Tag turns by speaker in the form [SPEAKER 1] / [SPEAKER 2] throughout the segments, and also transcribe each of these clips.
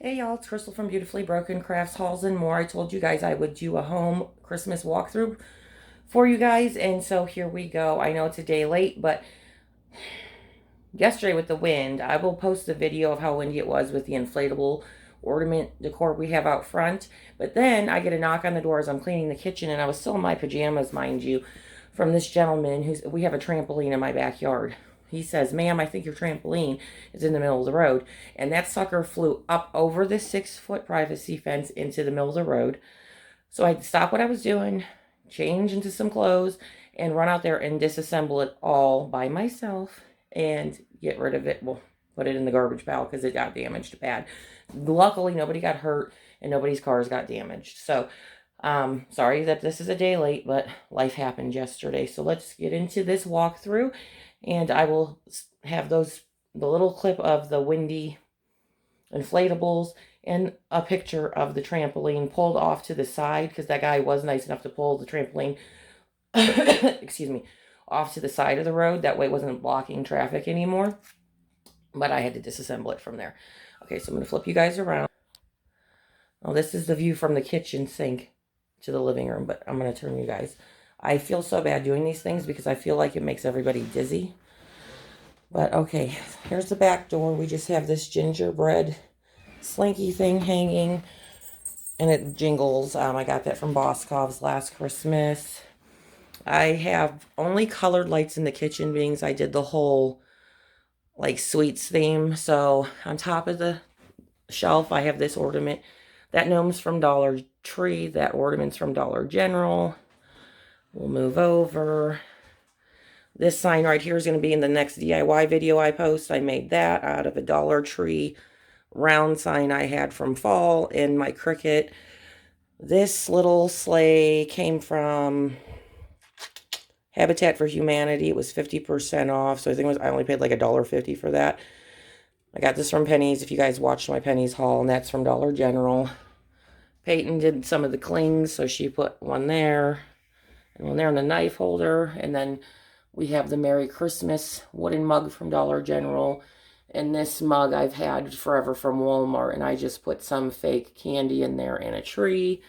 [SPEAKER 1] Hey y'all, it's Crystal from Beautifully Broken Crafts, Hauls, and More. I told you guys I would do a home Christmas walkthrough for you guys, and so here we go. I know it's a day late, but yesterday with the wind, I will post a video of how windy it was with the inflatable ornament decor we have out front. But then I get a knock on the door as I'm cleaning the kitchen, and I was still in my pajamas, mind you, from this gentleman we have a trampoline in my backyard. He says, "Ma'am, I think your trampoline is in the middle of the road." And that sucker flew up over the 6-foot privacy fence into the middle of the road. So I had to stop what I was doing, change into some clothes, and run out there and disassemble it all by myself and get rid of it. Well, put it in the garbage pile because it got damaged bad. Luckily, nobody got hurt and nobody's cars got damaged. So, sorry that this is a day late, but life happened yesterday. So let's get into this walkthrough, and I will have the little clip of the windy inflatables and a picture of the trampoline pulled off to the side because that guy was nice enough to pull the trampoline excuse me, off to the side of the road. That way it wasn't blocking traffic anymore. But I had to disassemble it from there. Okay, so I'm going to flip you guys around. Oh, this is the view from the kitchen sink to the living room, but I'm going to turn you guys. I feel so bad doing these things because I feel like it makes everybody dizzy. But okay, here's the back door. We just have this gingerbread slinky thing hanging, and it jingles. I got that from Boscov's last Christmas. I have only colored lights in the kitchen, being I did the whole like sweets theme. So on top of the shelf, I have this ornament. That gnome's from Dollar Tree. That ornament's from Dollar General. We'll move over. This sign right here is going to be in the next DIY video I post. I made that out of a Dollar Tree round sign I had from fall in my Cricut. This little sleigh came from Habitat for Humanity. It was 50% off, so I think I only paid like $1.50 for that. I got this from Penny's, if you guys watched my Penny's haul, and that's from Dollar General. Peyton did some of the clings, so she put one there, and one there in the knife holder, and then we have the Merry Christmas wooden mug from Dollar General, and this mug I've had forever from Walmart, and I just put some fake candy in there and a tree.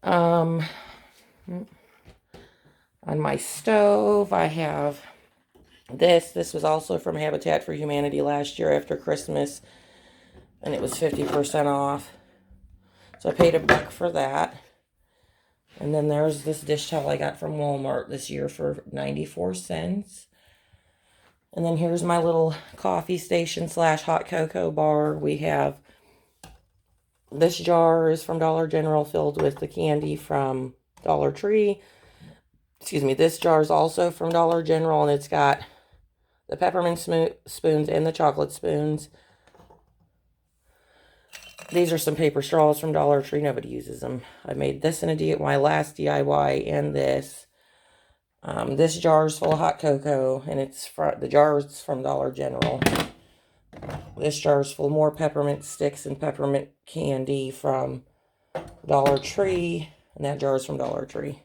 [SPEAKER 1] On my stove, I have this. This was also from Habitat for Humanity last year after Christmas, and it was 50% off. So I paid $1 for that. And then there's this dish towel I got from Walmart this year for 94 cents. And then here's my little coffee station / hot cocoa bar. We have this jar is from Dollar General filled with the candy from Dollar Tree. Excuse me, this jar is also from Dollar General, and it's got the peppermint spoons and the chocolate spoons. These are some paper straws from Dollar Tree. Nobody uses them. I made this in my last DIY, and this. This jar is full of hot cocoa, and the jar is from Dollar General. This jar is full of more peppermint sticks and peppermint candy from Dollar Tree, and that jar is from Dollar Tree.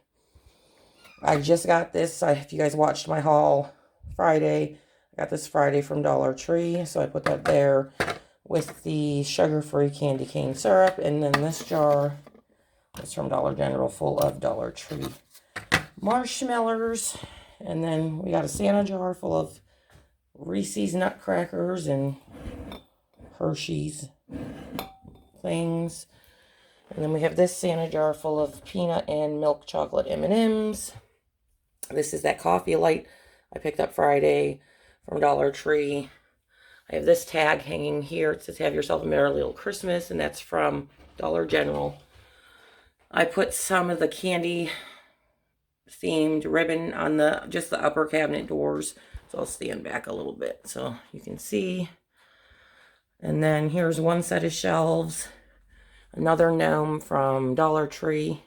[SPEAKER 1] I just got this. If you guys watched my haul Friday, I got this Friday from Dollar Tree, so I put that there with the sugar-free candy cane syrup. And then this jar is from Dollar General, full of Dollar Tree marshmallows. And then we got a Santa jar full of Reese's Nutcrackers and Hershey's things. And then we have this Santa jar full of peanut and milk chocolate M&Ms. This is that coffee light I picked up Friday from Dollar Tree. I have this tag hanging here. It says, "Have yourself a merry little Christmas," and that's from Dollar General. I put some of the candy themed ribbon on just the upper cabinet doors. So I'll stand back a little bit so you can see. And then here's one set of shelves. Another gnome from Dollar Tree.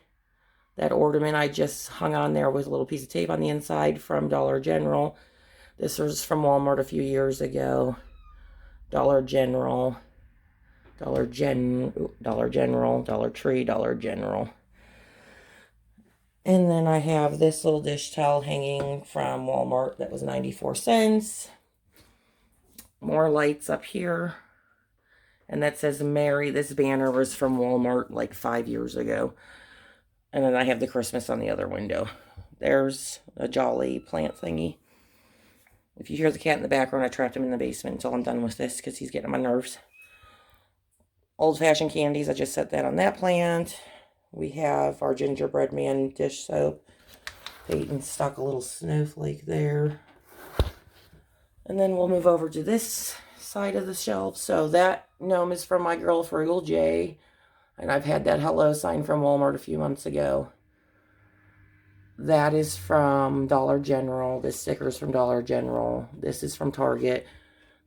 [SPEAKER 1] That ornament I just hung on there with a little piece of tape on the inside from Dollar General. This was from Walmart a few years ago. Dollar General, Dollar General, Dollar Tree, Dollar General. And then I have this little dish towel hanging from Walmart that was 94 cents. More lights up here. And that says Mary. This banner was from Walmart like 5 years ago. And then I have the Christmas on the other window. There's a Jolly plant thingy. If you hear the cat in the background, I trapped him in the basement until I'm done with this because he's getting on my nerves. Old-fashioned candies, I just set that on that plant. We have our gingerbread man dish soap. Peyton stuck a little snowflake there. And then we'll move over to this side of the shelf. So that gnome is from my girl Frugal J. And I've had that hello sign from Walmart a few months ago. That is from Dollar General. This sticker's from Dollar General. This is from Target.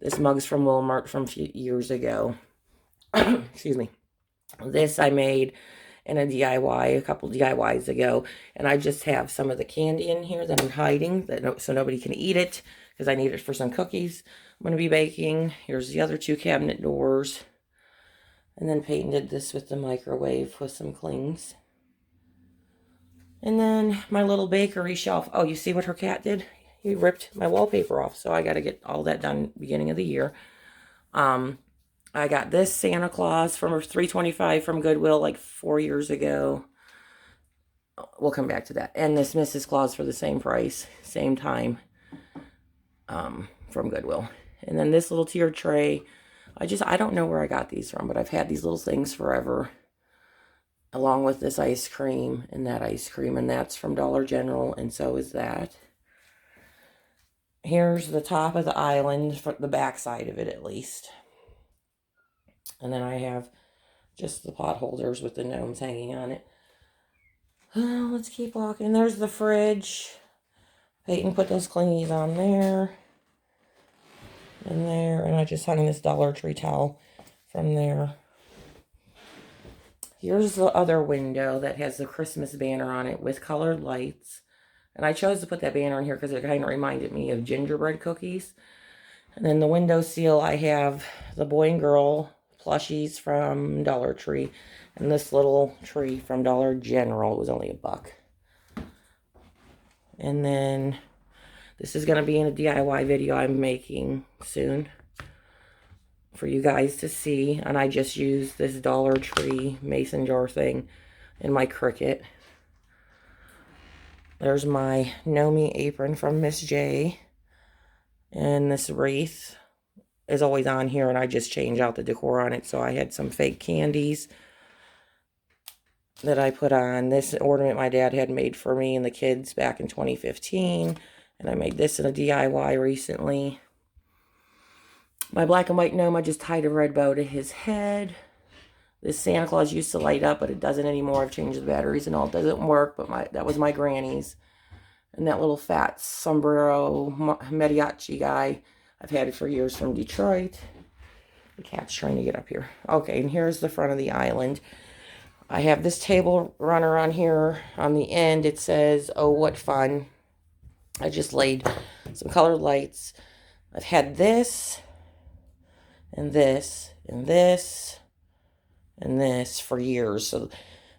[SPEAKER 1] This mug's from Walmart from a few years ago. Excuse me. This I made in a DIY a couple DIYs ago. And I just have some of the candy in here that I'm hiding so nobody can eat it because I need it for some cookies I'm going to be baking. Here's the other two cabinet doors. And then Peyton did this with the microwave with some clings. And then my little bakery shelf. Oh, you see what her cat did? He ripped my wallpaper off. So I got to get all that done beginning of the year. I got this Santa Claus from $3.25 from Goodwill like 4 years ago. We'll come back to that. And this Mrs. Claus for the same price, same time, from Goodwill. And then this little tiered tray. I don't know where I got these from, but I've had these little things forever. Along with this ice cream and that ice cream. And that's from Dollar General, and so is that. Here's the top of the island, for the back side of it at least. And then I have just the pot holders with the gnomes hanging on it. Let's keep walking. There's the fridge. Peyton put those clingies on there. And there. And I just hung this Dollar Tree towel from there. Here's the other window that has the Christmas banner on it with colored lights. And I chose to put that banner in here because it kind of reminded me of gingerbread cookies. And then the window seal, I have the boy and girl plushies from Dollar Tree. And this little tree from Dollar General. It was only $1. And then this is going to be in a DIY video I'm making soon for you guys to see. And I just used this Dollar Tree mason jar thing in my Cricut. There's my Nomi apron from Miss J. And this wreath is always on here, and I just change out the decor on it. So I had some fake candies that I put on. This ornament my dad had made for me and the kids back in 2015. And I made this in a DIY recently. My black and white gnome, I just tied a red bow to his head. This Santa Claus used to light up, but it doesn't anymore. I've changed the batteries and all. It doesn't work, but that was my granny's. And that little fat sombrero mariachi guy, I've had it for years from Detroit. The cat's trying to get up here. Okay, and here's the front of the island. I have this table runner on here. On the end, it says, "Oh, what fun." I just laid some colored lights. I've had this, and this, and this, and this for years. So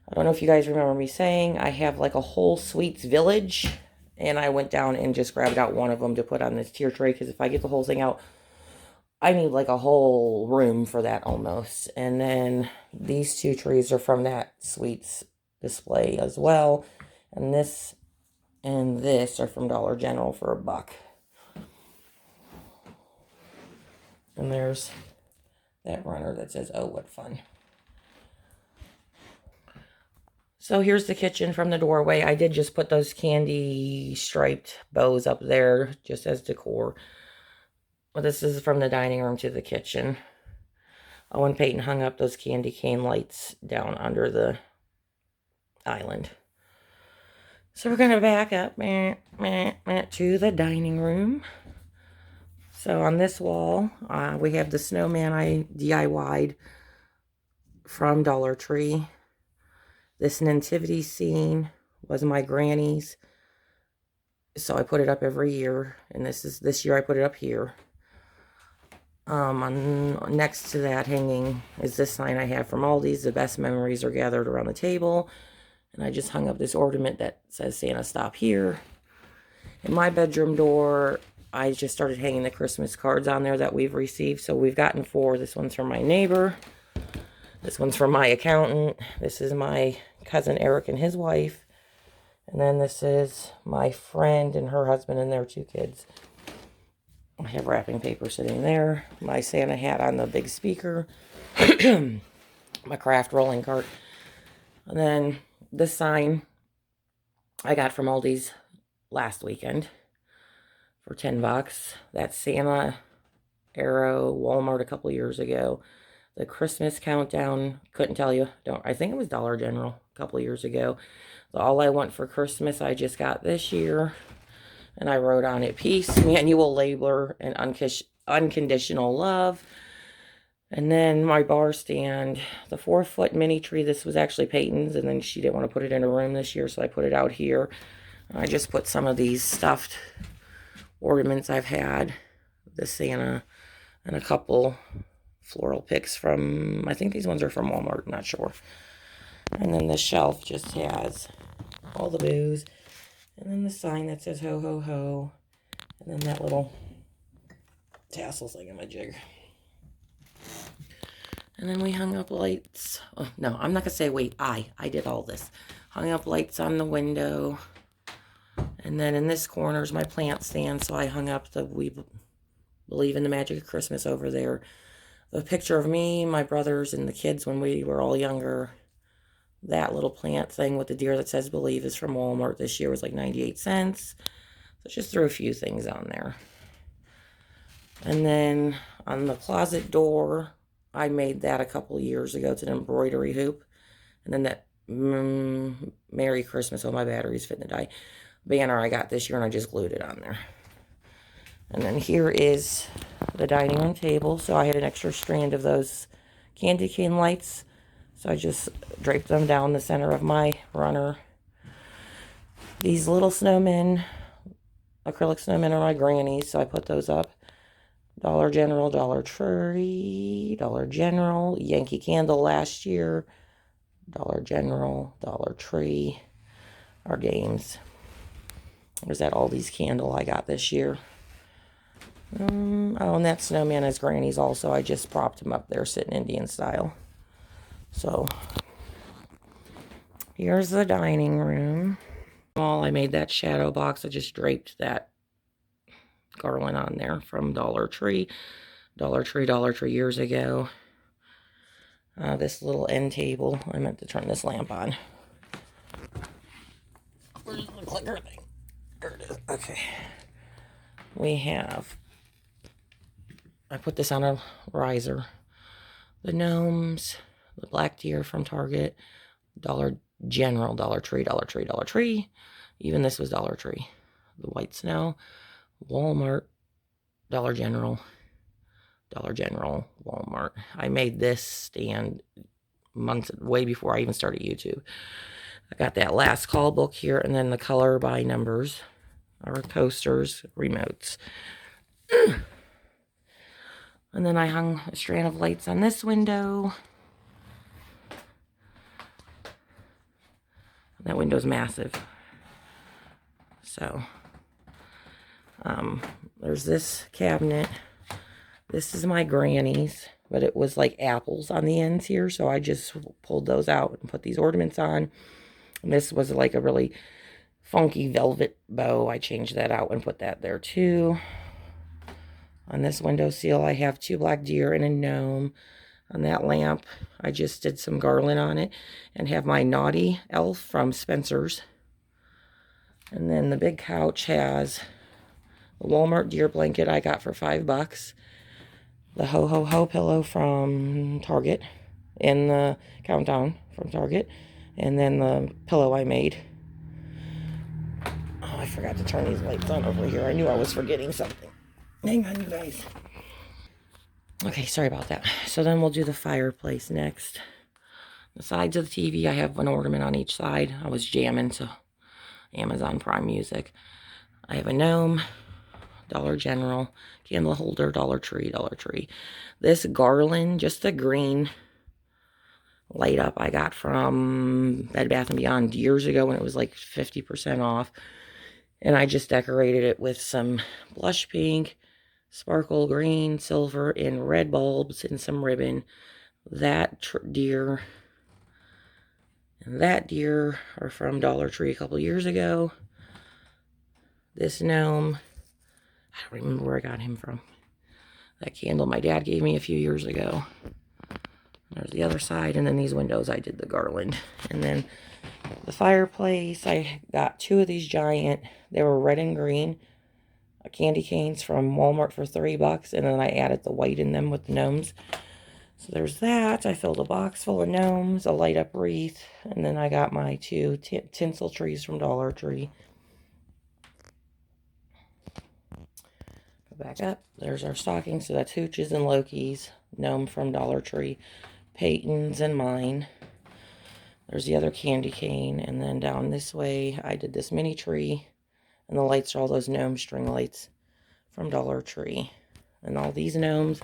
[SPEAKER 1] I don't know if you guys remember me saying I have like a whole sweets village. And I went down and just grabbed out one of them to put on this tier tray. Because if I get the whole thing out, I need like a whole room for that almost. And then these two trees are from that sweets display as well. And this and this are from Dollar General for $1. And there's that runner that says, "Oh, what fun." So here's the kitchen from the doorway. I did just put those candy striped bows up there just as decor. But this is from the dining room to the kitchen. Oh, and Peyton hung up those candy cane lights down under the island. So we're going to back up to the dining room. So on this wall, we have the snowman I DIY'd from Dollar Tree. This nativity scene was my granny's. So I put it up every year. And this year I put it up here. Next to that hanging is this sign I have from Aldi's. The best memories are gathered around the table. And I just hung up this ornament that says Santa stop here. In my bedroom door, I just started hanging the Christmas cards on there that we've received. So we've gotten 4. This one's from my neighbor. This one's from my accountant. This is my cousin Eric and his wife. And then this is my friend and her husband and their 2 kids. I have wrapping paper sitting there. My Santa hat on the big speaker. My craft rolling cart. And then this sign I got from Aldi's last weekend for $10. That's Santa, Arrow, Walmart a couple years ago. The Christmas countdown, couldn't tell you. I think it was Dollar General a couple years ago. The All I Want for Christmas I just got this year. And I wrote on it, peace, manual labor, and unconditional love. And then my bar stand, the 4-foot mini tree. This was actually Peyton's, and then she didn't want to put it in her room this year, so I put it out here. I just put some of these stuffed ornaments I've had, the Santa, and a couple floral picks from, I think these ones are from Walmart, not sure. And then the shelf just has all the booze, and then the sign that says ho ho ho, and then that little tassel thingamajig. And then we hung up lights. Oh, no, I'm not gonna say wait, I did all this. Hung up lights on the window. And then in this corner is my plant stand, so I hung up the We Believe in the Magic of Christmas over there. The picture of me, my brothers, and the kids when we were all younger. That little plant thing with the deer that says Believe is from Walmart. This year was like 98 cents. So just threw a few things on there. And then on the closet door, I made that a couple years ago. It's an embroidery hoop. And then that Merry Christmas, oh my battery's fitting to die, banner I got this year, and I just glued it on there. And then here is the dining room table. So I had an extra strand of those candy cane lights. So I just draped them down the center of my runner. These little snowmen, acrylic snowmen, are my grannies, so I put those up. Dollar General, Dollar Tree, Dollar General, Yankee Candle last year, Dollar General, Dollar Tree, our games. There's that Aldi's candle I got this year. Oh, and that snowman is Granny's also. I just propped him up there sitting Indian style. So, here's the dining room. I made that shadow box. I just draped that garland on there from Dollar Tree. Dollar Tree years ago. This little end table. I meant to turn this lamp on. Where's the clicker thing? There it is. Okay. We have, I put this on a riser. The gnomes, the black deer from Target, Dollar General, Dollar Tree, Dollar Tree, Dollar Tree. Even this was Dollar Tree. The white snow, Walmart, Dollar General, Walmart. I made this stand months, way before I even started YouTube. I got that last call book here, and then the color by numbers, our coasters, remotes. And then I hung a strand of lights on this window. That window's massive. So, there's this cabinet. This is my granny's, but it was like apples on the ends here, so I just pulled those out and put these ornaments on. And this was like a really funky velvet bow. I changed that out and put that there too. On this windowsill, I have 2 black deer and a gnome. On that lamp, I just did some garland on it and have my naughty elf from Spencer's. And then the big couch has a Walmart deer blanket I got for $5. The Ho Ho Ho pillow from Target. And the countdown from Target. And then the pillow I made. Oh, I forgot to turn these lights on over here. I knew I was forgetting something. Hang on, you guys. Okay, sorry about that. So then we'll do the fireplace next. The sides of the TV, I have an ornament on each side. I was jamming to Amazon Prime Music. I have a gnome, Dollar General, candle holder, Dollar Tree, Dollar Tree. This garland, just the green light up, I got from Bed Bath & Beyond years ago when it was like 50% off. And I just decorated it with some blush pink, sparkle green, silver, and red bulbs and some ribbon. That deer and that deer are from Dollar Tree a couple years ago. This gnome, I don't remember where I got him from. That candle my dad gave me a few years ago. There's the other side, and then these windows I did the garland. And then the fireplace, I got 2 of these giant, they were red and green, candy canes from Walmart for $3, and then I added the white in them with the gnomes. So there's that. I filled a box full of gnomes, a light up wreath, and then I got my 2 tinsel trees from Dollar Tree. Go back up. There's our stocking. So that's Hooch's and Loki's, gnome from Dollar Tree, Peyton's and mine. There's the other candy cane, and then down this way I did this mini tree, and the lights are all those gnome string lights from Dollar Tree. And all these gnomes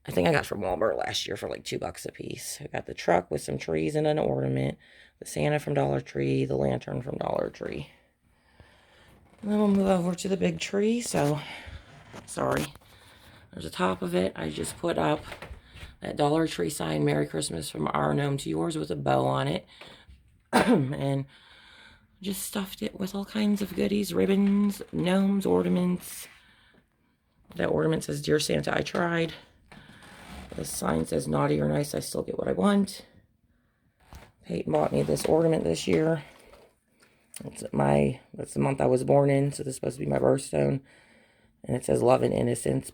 [SPEAKER 1] I think I got from Walmart last year for like $2 a piece. I got the truck with some trees and an ornament, the Santa from Dollar Tree, the lantern from Dollar Tree. And then we'll move over to the big tree. So, sorry. There's the top of it. I just put up that Dollar Tree sign, Merry Christmas from our gnome to yours, with a bow on it. And just stuffed it with all kinds of goodies, ribbons, gnomes, ornaments. That ornament says, Dear Santa, I tried. The sign says, naughty or nice, I still get what I want. Peyton bought me this ornament this year. That's the month I was born in, so this is supposed to be my birthstone. And it says, love and innocence.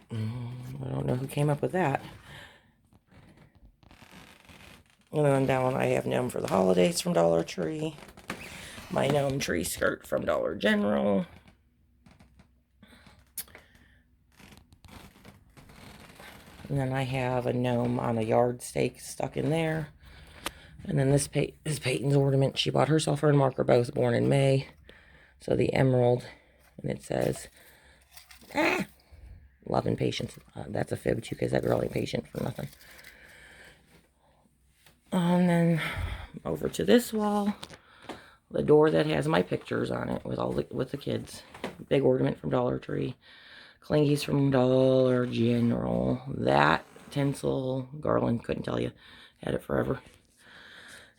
[SPEAKER 1] I don't know who came up with that. And then down I have gnome for the holidays from Dollar Tree. My gnome tree skirt from Dollar General. And then I have a gnome on a yard stake stuck in there. And then this is Peyton's ornament. She bought herself and Mark are both born in May. So the emerald. And it says, love and patience. That's a fib too, because that girl ain't patient for nothing. And then over to this wall. The door that has my pictures on it with the kids. Big ornament from Dollar Tree. Clingies from Dollar General. That tinsel garland, couldn't tell you. Had it forever.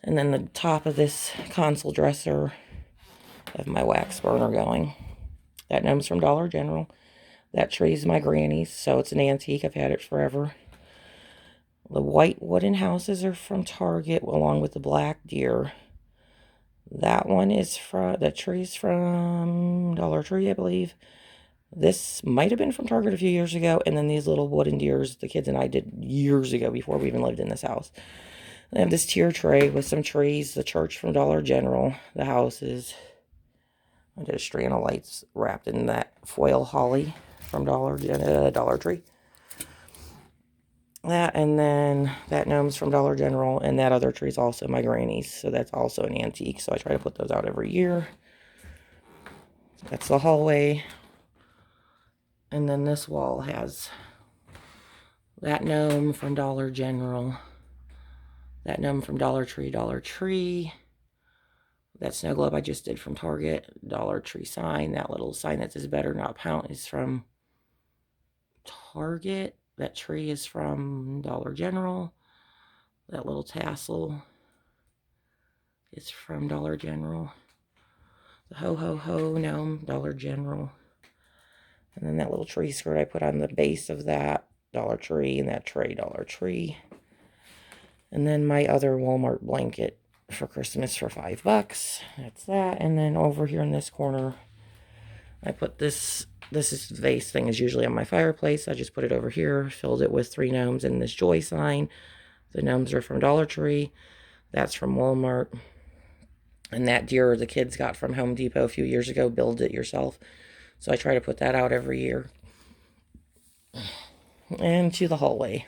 [SPEAKER 1] And then the top of this console dresser, I have my wax burner going. That gnome's from Dollar General. That tree's my granny's, so it's an antique. I've had it forever. The white wooden houses are from Target, along with the black deer. That one is the tree's from Dollar Tree, I believe. This might have been from Target a few years ago. And then these little wooden deers the kids and I did years ago before we even lived in this house. I have this tier tray with some trees. The church from Dollar General. The houses. I did a strand of lights wrapped in that foil holly from Dollar Tree. That, and then that gnome's from Dollar General. And that other tree's also my granny's. So that's also an antique. So I try to put those out every year. That's the hallway. And then this wall has that gnome from Dollar General. That gnome from Dollar Tree. That snow globe I just did from Target. Dollar Tree sign. That little sign that says better not pound is from Target. That tree is from Dollar General. That little tassel is from Dollar General. The ho ho ho gnome, Dollar General. And then that little tree skirt I put on the base of that, Dollar Tree, and that tray, Dollar Tree. And then my other Walmart blanket for Christmas for $5. That's that. And then over here in this corner, I put this vase thing is usually on my fireplace. I just put it over here, filled it with 3 gnomes and this joy sign. The gnomes are from Dollar Tree. That's from Walmart. And that deer the kids got from Home Depot a few years ago. Build it yourself. So I try to put that out every year. And to the hallway.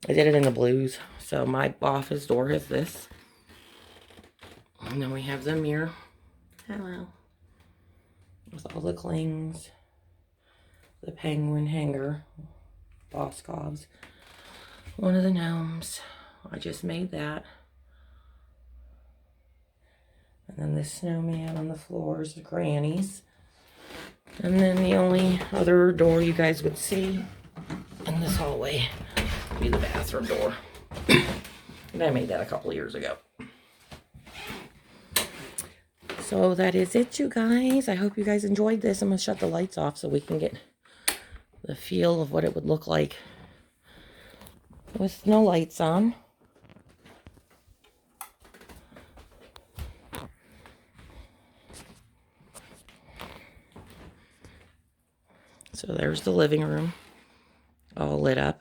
[SPEAKER 1] I did it in the blues. So my office door has this. And then we have the mirror. Hello. With all the clings. The penguin hanger. Boss Cobbs. One of the gnomes. I just made that. And then this snowman on the floors, the Granny's. And then the only other door you guys would see in this hallway would be the bathroom door. And I made that a couple years ago. So that is it, you guys. I hope you guys enjoyed this. I'm going to shut the lights off so we can get the feel of what it would look like with no lights on. So there's the living room, all lit up.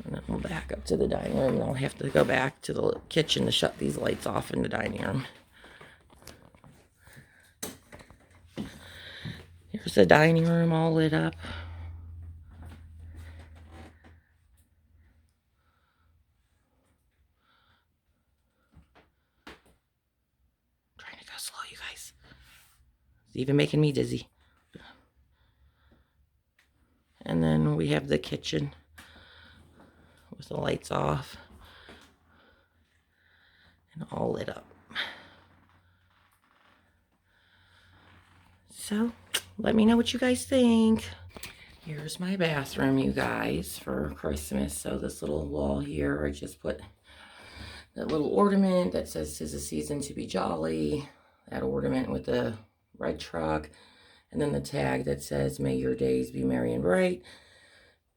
[SPEAKER 1] And then we'll back up to the dining room, and I'll have to go back to the kitchen to shut these lights off in the dining room. Here's the dining room all lit up. Trying to go slow, you guys. It's even making me dizzy. And then we have the kitchen with the lights off and all lit up. So let me know what you guys think. Here's my bathroom, you guys, for Christmas. So this little wall here, I just put that little ornament that says 'tis a season to be jolly. That ornament with the red truck. And then the tag that says, may your days be merry and bright.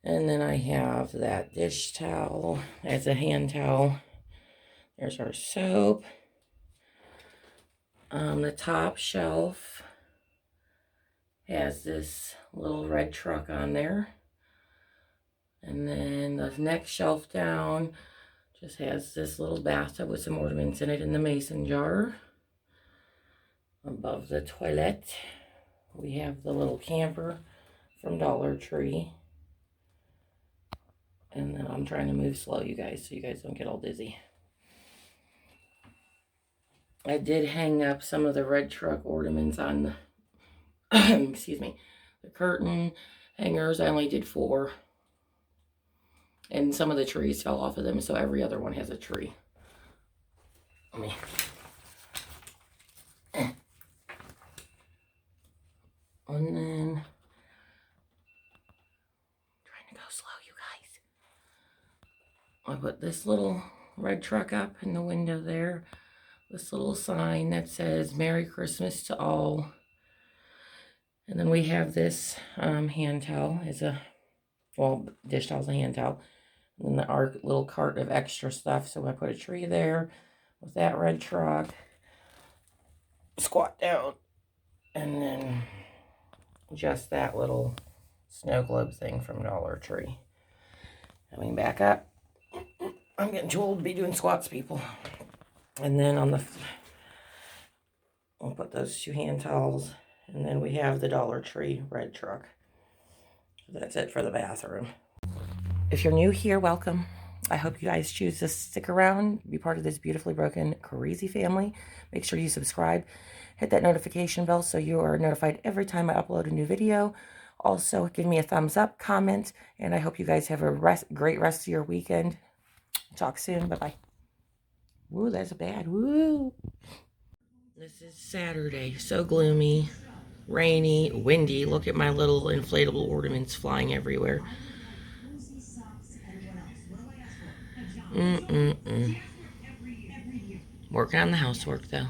[SPEAKER 1] And then I have that dish towel as a hand towel. There's our soap. The top shelf has this little red truck on there. And then the next shelf down just has this little bathtub with some ornaments in it in the mason jar. Above the toilet, we have the little camper from Dollar Tree. And then I'm trying to move slow, you guys, so you guys don't get all dizzy. I did hang up some of the red truck ornaments on the, excuse me, the curtain hangers. I only did 4. And some of the trees fell off of them, so every other one has a tree. Let me... And then, trying to go slow, you guys. I put this little red truck up in the window there. This little sign that says Merry Christmas to all. And then we have this hand towel as a, well, dish towel's a hand towel. And then our little cart of extra stuff. So I put a tree there with that red truck. Squat down. And then just that little snow globe thing from Dollar Tree. Coming back up. I'm getting too old to be doing squats, people. And then on the, we'll put those 2 hand towels. And then we have the Dollar Tree red truck. So that's it for the bathroom. If you're new here, welcome. I hope you guys choose to stick around, be part of this beautifully broken, crazy family. Make sure you subscribe. Hit that notification bell so you are notified every time I upload a new video. Also, give me a thumbs up, comment, and I hope you guys have a great rest of your weekend. Talk soon. Bye-bye. Woo, that's bad. Woo. This is Saturday. So gloomy, rainy, windy. Look at my little inflatable ornaments flying everywhere. Working on the housework, though.